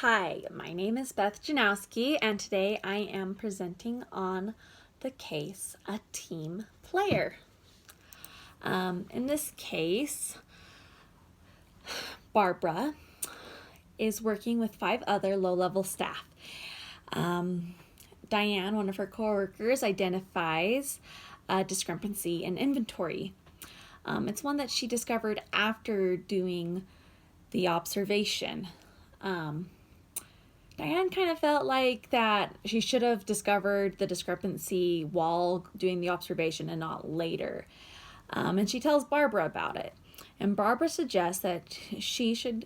Hi, my name is Beth Janowski, and today I am presenting on the case A Team Player. In this case, Barbara is working with 5 other low-level staff. Diane, one of her coworkers, identifies a discrepancy in inventory. It's one that she discovered after doing the observation. Diane kind of felt like that she should have discovered the discrepancy while doing the observation and not later. And she tells Barbara about it. And Barbara suggests that she should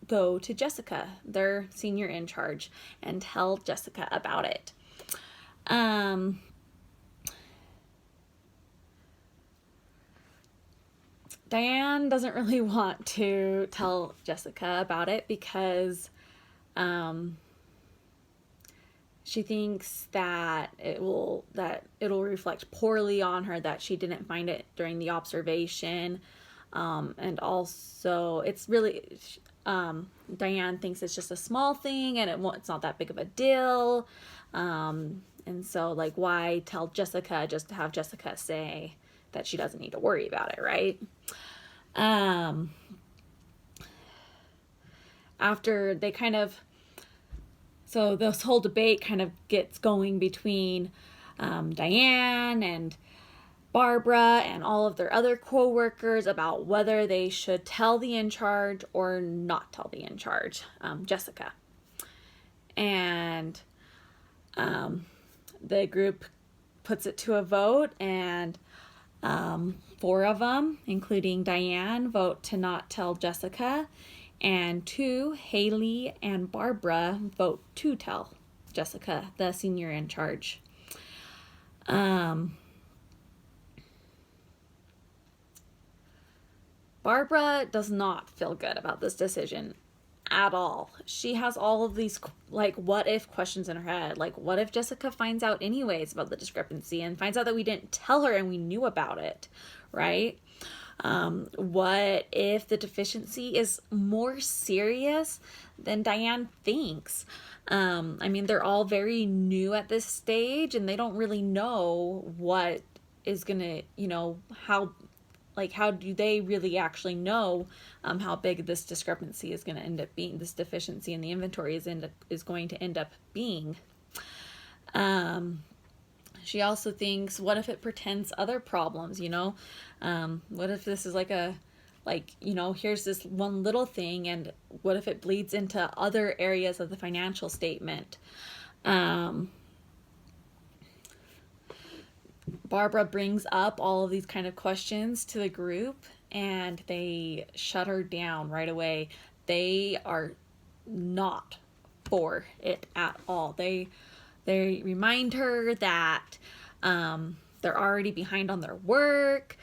go to Jessica, their senior in charge, and tell Jessica about it. Diane doesn't really want to tell Jessica about it because she thinks that it'll reflect poorly on her that she didn't find it during the observation, and also it's really Diane thinks it's just a small thing and it's not that big of a deal, and so like why tell Jessica just to have Jessica say that she doesn't need to worry about it, right? After they so this whole debate kind of gets going between Diane and Barbara and all of their other co-workers about whether they should tell the in-charge or not tell the in-charge, Jessica. And the group puts it to a vote, and 4 of them, including Diane, vote to not tell Jessica, and 2, Haley and Barbara, vote to tell Jessica, the senior in charge. Barbara does not feel good about this decision at all. She has all of these like what if questions in her head. Like, what if Jessica finds out anyways about the discrepancy and finds out that we didn't tell her and we knew about it, right? What if the deficiency is more serious than Diane thinks? I mean, they're all very new at this stage and they don't really know what is gonna, how do they really actually know how big this discrepancy is going to end up being, this deficiency in the inventory is going to end up being. She also thinks, what if it pretends other problems, what if this is here's this one little thing, and what if it bleeds into other areas of the financial statement? Barbara brings up all of these kind of questions to the group, and they shut her down right away. They are not for it at all. They remind her that they're already behind on their work.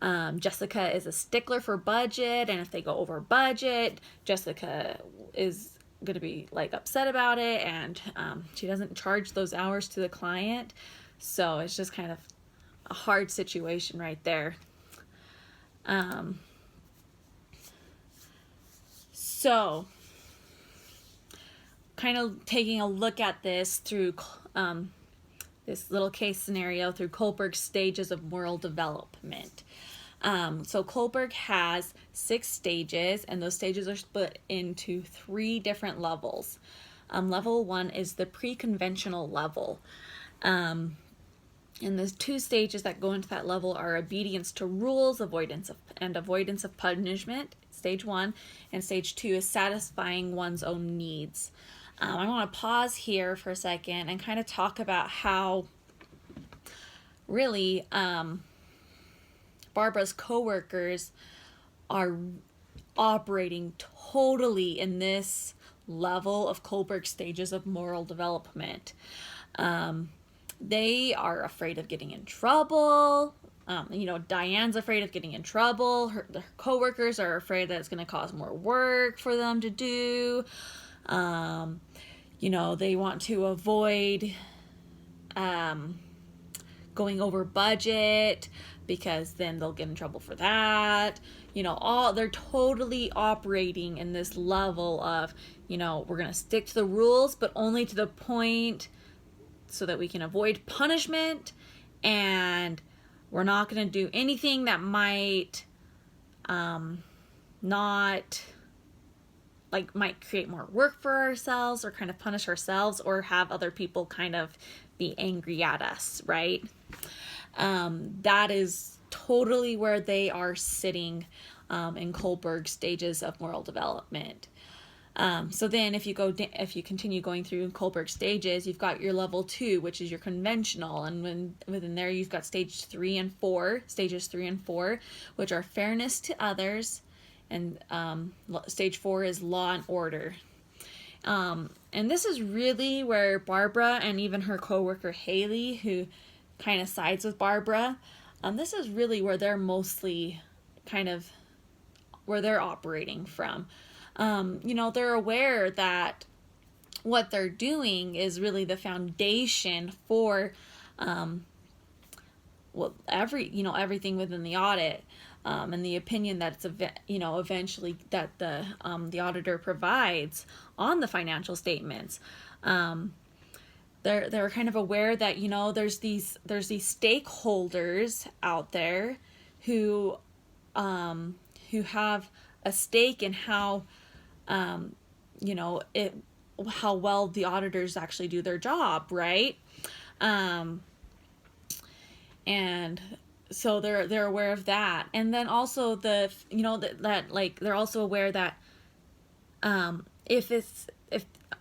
Jessica is a stickler for budget, and if they go over budget, Jessica is going to be upset about it, and she doesn't charge those hours to the client. So it's just kind of a hard situation right there. So kind of taking a look at this through this little case scenario through Kohlberg's stages of moral development. So Kohlberg has 6 stages, and those stages are split into 3 different levels. Level 1 is the pre-conventional level. And the 2 stages that go into that level are obedience to rules, avoidance of punishment, stage 1, and stage 2 is satisfying one's own needs. I want to pause here for a second and kind of talk about how really Barbara's coworkers are operating totally in this level of Kohlberg stages of moral development. They are afraid of getting in trouble. Diane's afraid of getting in trouble. Her coworkers are afraid that it's going to cause more work for them to do. They want to avoid going over budget because then they'll get in trouble for that. they're totally operating in this level of, we're going to stick to the rules, but only to the point so that we can avoid punishment, and we're not going to do anything that might might create more work for ourselves, or kind of punish ourselves, or have other people kind of be angry at us, right? That is totally where they are sitting in Kohlberg's stages of moral development. So then if you continue going through Kohlberg stages, you've got your level 2, which is your conventional, and within there you've got stages 3 and 4, which are fairness to others, and stage 4 is law and order. And this is really where Barbara, and even her coworker Haley, who kind of sides with Barbara, this is really where they're mostly where they're operating from. They're aware that what they're doing is really the foundation for everything within the audit, and the opinion that it's eventually that the auditor provides on the financial statements. They're kind of aware that there's these stakeholders out there who have a stake in how how well the auditors actually do their job, right? And so they're aware of that, and then also they're also aware that if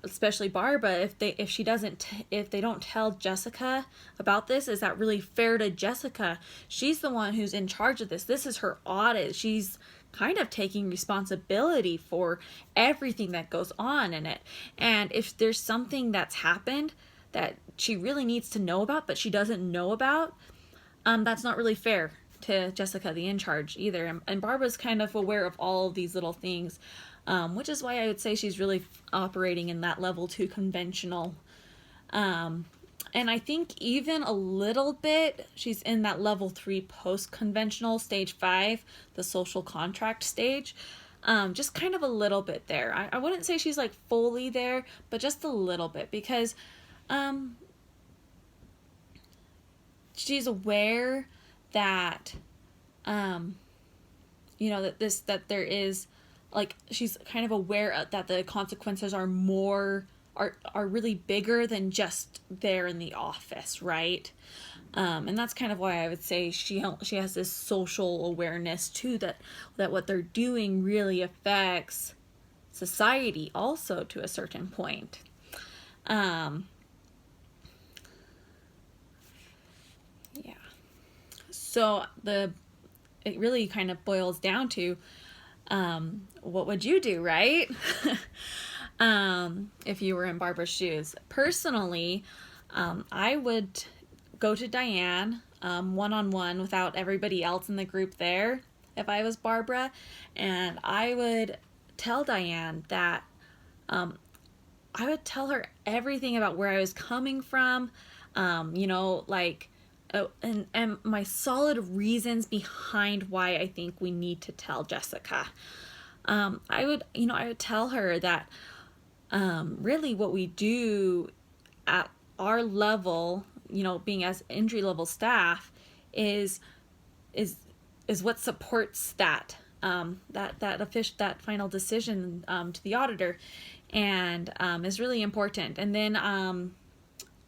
especially Barbara, if they don't tell Jessica about this, is that really fair to Jessica? She's the one who's in charge of this. This is her audit. She's kind of taking responsibility for everything that goes on in it. And if there's something that's happened that she really needs to know about, but she doesn't know about, that's not really fair to Jessica, the in charge, either. And Barbara's kind of aware of all of these little things, which is why I would say she's really operating in that level 2 conventional. And I think even a little bit, she's in that level 3 post-conventional, stage 5, the social contract stage. Just kind of a little bit there. I wouldn't say she's fully there, but just a little bit, because she's aware that, that there is, she's kind of aware that the consequences are really bigger than just there in the office, right? And that's kind of why I would say she has this social awareness too, that what they're doing really affects society also to a certain point. So it really kind of boils down to, what would you do, right? If you were in Barbara's shoes. Personally, I would go to Diane one-on-one without everybody else in the group there if I was Barbara, and I would tell Diane that I would tell her everything about where I was coming from, and my solid reasons behind why I think we need to tell Jessica. I would tell her that really what we do at our level, being as entry level staff, is what supports that final decision to the auditor, and is really important. And then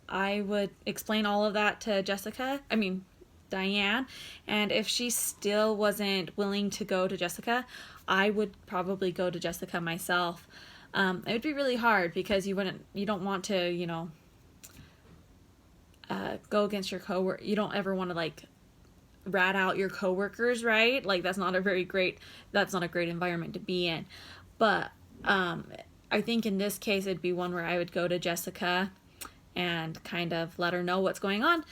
I would explain all of that to Diane, and if she still wasn't willing to go to Jessica, I would probably go to Jessica myself. It would be really hard because you don't want to, go against your coworker. You don't ever want to rat out your coworkers, right? That's not a great environment to be in. But I think in this case it'd be one where I would go to Jessica and kind of let her know what's going on,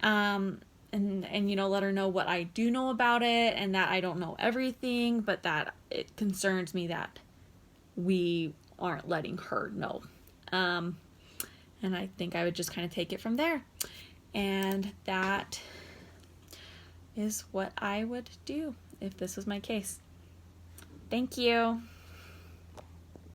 and let her know what I do know about it, and that I don't know everything, but that it concerns me that we aren't letting her know. And I think I would just kind of take it from there. And that is what I would do if this was my case. Thank you.